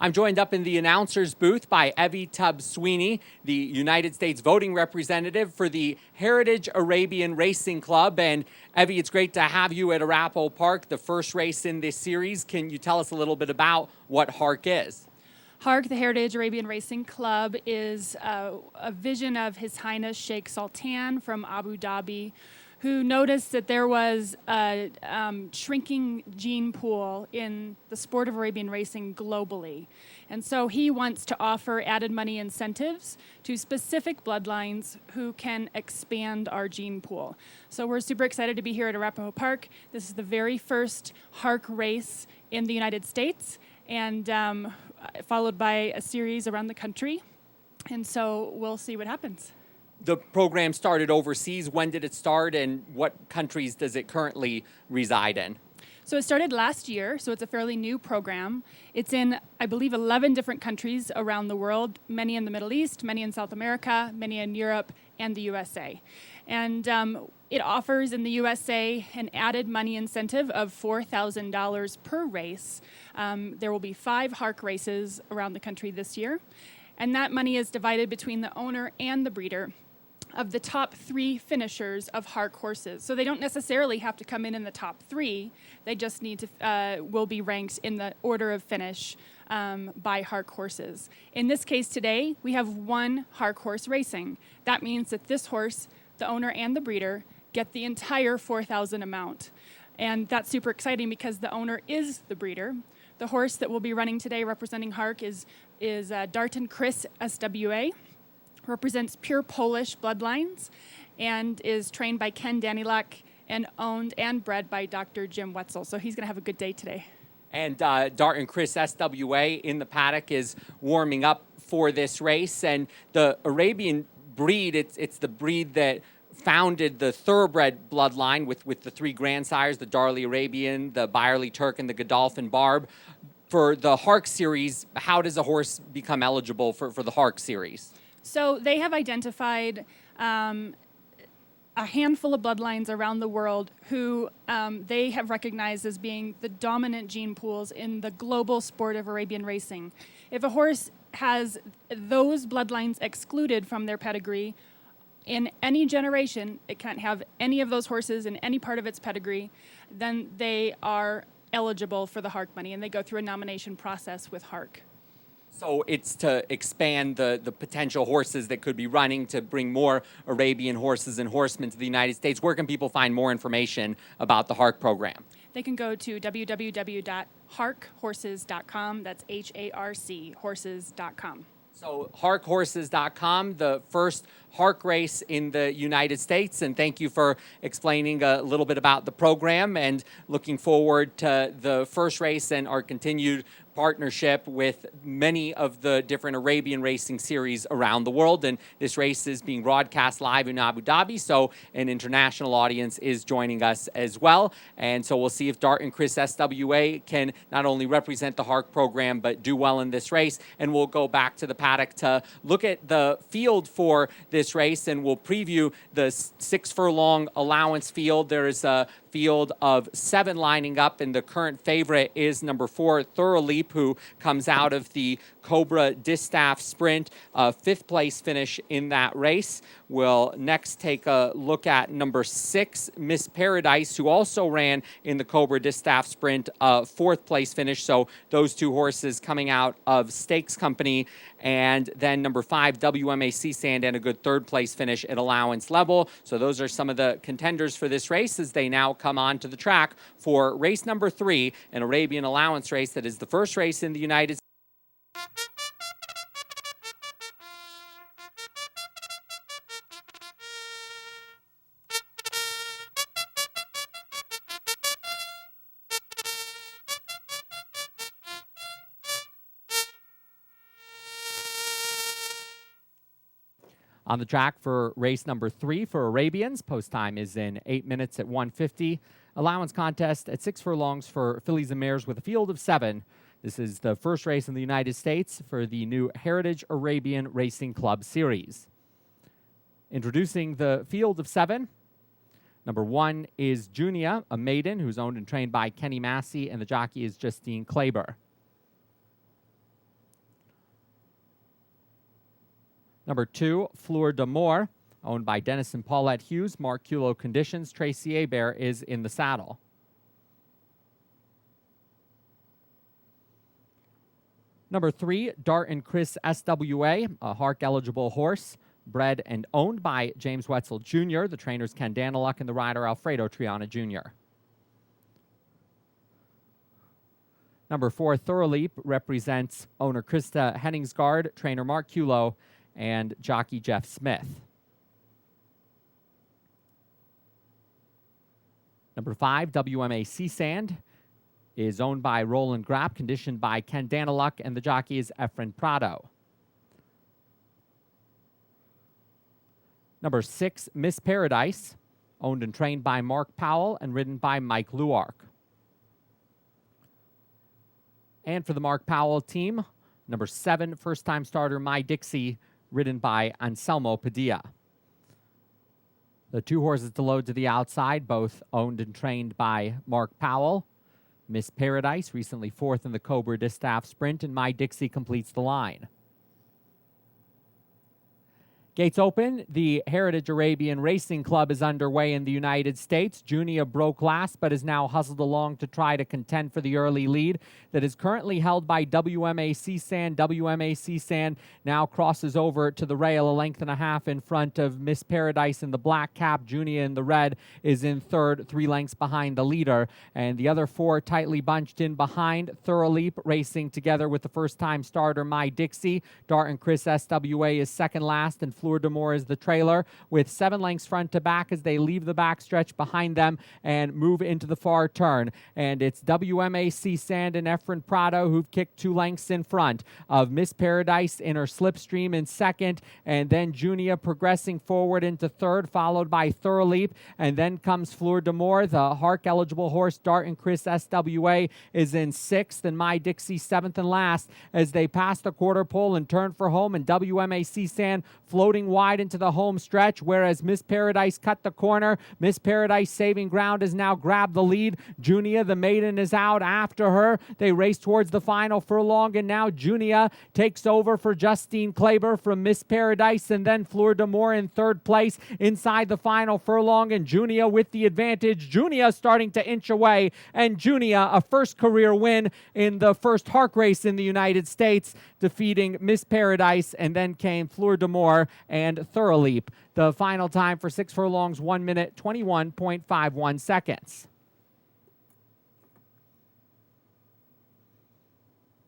I'm joined up in the announcer's booth by Evie Tubbs-Sweeney, the United States voting representative for the Heritage Arabian Racing Club. And Evie, it's great to have you at Arapahoe Park, the first race in this series. Can you tell us a little bit about what HARC is? HARC, the Heritage Arabian Racing Club, is a vision of His Highness Sheikh Sultan from Abu Dhabi, who noticed that there was a shrinking gene pool in the sport of Arabian racing globally. And so he wants to offer added money incentives to specific bloodlines who can expand our gene pool. So we're super excited to be here at Arapahoe Park. This is the very first HARC race in the United States, and followed by a series around the country. And so we'll see what happens. The program started overseas. When did it start, and what countries does it currently reside in? So it started last year, so it's a fairly new program. It's in, I believe, 11 different countries around the world, many in the Middle East, many in South America, many in Europe, and the USA. And it offers in the USA an added money incentive of $4,000 per race. There will be 5 HARC races around the country this year, and that money is divided between the owner and the breeder of the top 3 finishers of HARC horses. So they don't necessarily have to come in the top 3. They just need to will be ranked in the order of finish by HARC horses. In this case today, we have 1 HARC horse racing. That means that this horse, the owner and the breeder, get the entire $4,000 amount. And that's super exciting because the owner is the breeder. The horse that will be running today representing HARC is Darton Chris SWA. Represents pure Polish bloodlines and is trained by Ken Danilak and owned and bred by Dr. Jim Wetzel. So he's going to have a good day today. And Darton Chris SWA in the paddock is warming up for this race. And the Arabian breed, it's the breed that founded the thoroughbred bloodline with the 3 grandsires, the Darley Arabian, the Byerly Turk, and the Godolphin Barb. For the HARC series, how does a horse become eligible for the HARC series? So they have identified a handful of bloodlines around the world who they have recognized as being the dominant gene pools in the global sport of Arabian racing. If a horse has those bloodlines excluded from their pedigree in any generation, it can't have any of those horses in any part of its pedigree, then they are eligible for the HARC money, and they go through a nomination process with HARC. So it's to expand the potential horses that could be running to bring more Arabian horses and horsemen to the United States. Where can people find more information about the HARC program? They can go to www.harchorses.com. That's HARC horses.com. So harchorses.com, the first HARC race in the United States. And thank you for explaining a little bit about the program, and looking forward to the first race and our continued partnership with many of the different Arabian racing series around the world. And this race is being broadcast live in Abu Dhabi, so an international audience is joining us as well. And so we'll see if Darton Chris SWA can not only represent the HARC program, but do well in this race. And we'll go back to the paddock to look at the field for this race, and we'll preview the 6 furlong allowance field. There is a field of 7 lining up, and the current favorite is number 4, Thoroughleap, who comes out of the Cobra Distaff Sprint, 5th place finish in that race. We'll next take a look at number 6, Miss Paradise, who also ran in the Cobra Distaff Sprint, 4th place finish. So those 2 horses coming out of Stakes Company. And then number 5, WMAC Sand, and a good 3rd place finish at allowance level. So those are some of the contenders for this race as they now come on to the track for race number 3, an Arabian allowance race that is the first race in the United States. On the track for race number 3 for Arabians. Post time is in 8 minutes at 1:50. Allowance contest at 6 furlongs for fillies and mares with a field of 7. This is the first race in the United States for the new Heritage Arabian Racing Club Series. Introducing the field of 7. Number 1 is Junia, a maiden who's owned and trained by Kenny Massey, and the jockey is Justine Kleber. Number 2, Fleur d'Amour, owned by Dennis and Paulette Hughes. Mark Culo conditions. Tracy Hebert is in the saddle. Number 3, Dart and Chris SWA, a HARC-eligible horse, bred and owned by James Wetzel Jr., the trainers Ken Daniluk and the rider Alfredo Triana Jr. Number 4, Thoroleap, represents owner Krista Henningsgaard, trainer Mark Culo, and jockey Jeff Smith. Number 5, WMA Seasand, is owned by Roland Grapp, conditioned by Ken Daniluk, and the jockey is Efren Prado. Number 6, Miss Paradise, owned and trained by Mark Powell and ridden by Mike Luark. And for the Mark Powell team, number 7, first-time starter My Dixie, ridden by Anselmo Padilla. The 2 horses to load to the outside, both owned and trained by Mark Powell. Miss Paradise, recently 4th in the Cobra Distaff Sprint, and My Dixie completes the line. Gates open. The Heritage Arabian Racing Club is underway in the United States. Junia broke last, but is now hustled along to try to contend for the early lead that is currently held by WMA Seasand. WMA Seasand now crosses over to the rail a length and a half in front of Miss Paradise in the black cap. Junia in the red is in third, 3 lengths behind the leader. And the other 4 tightly bunched in behind. Thoroleap racing together with the first-time starter My Dixie. Dart and Chris SWA is second last, and Fleur d'Amour is the trailer, with 7 lengths front to back as they leave the back stretch behind them and move into the far turn. And it's WMA Seasand and Efren Prado who've kicked 2 lengths in front of Miss Paradise in her slipstream in second, and then Junia progressing forward into third, followed by Thoroleap, and then comes Fleur d'Amour. The HARC-eligible horse Dart and Chris SWA is in 6th, and My Dixie 7th and last as they pass the quarter pole and turn for home, and WMA Seasand floating wide into the home stretch, whereas Miss Paradise cut the corner. Miss Paradise saving ground has now grabbed the lead. Junia, the maiden, is out after her. They race towards the final furlong, and now Junia takes over for Justine Kleber from Miss Paradise, and then Fleur d'Amour in third place inside the final furlong, and Junia with the advantage. Junia starting to inch away, and Junia, a first career win in the first HARC race in the United States, defeating Miss Paradise, and then came Fleur d'Amour and Thoroleap. The final time for 6 furlongs, 1 minute, 21.51 seconds.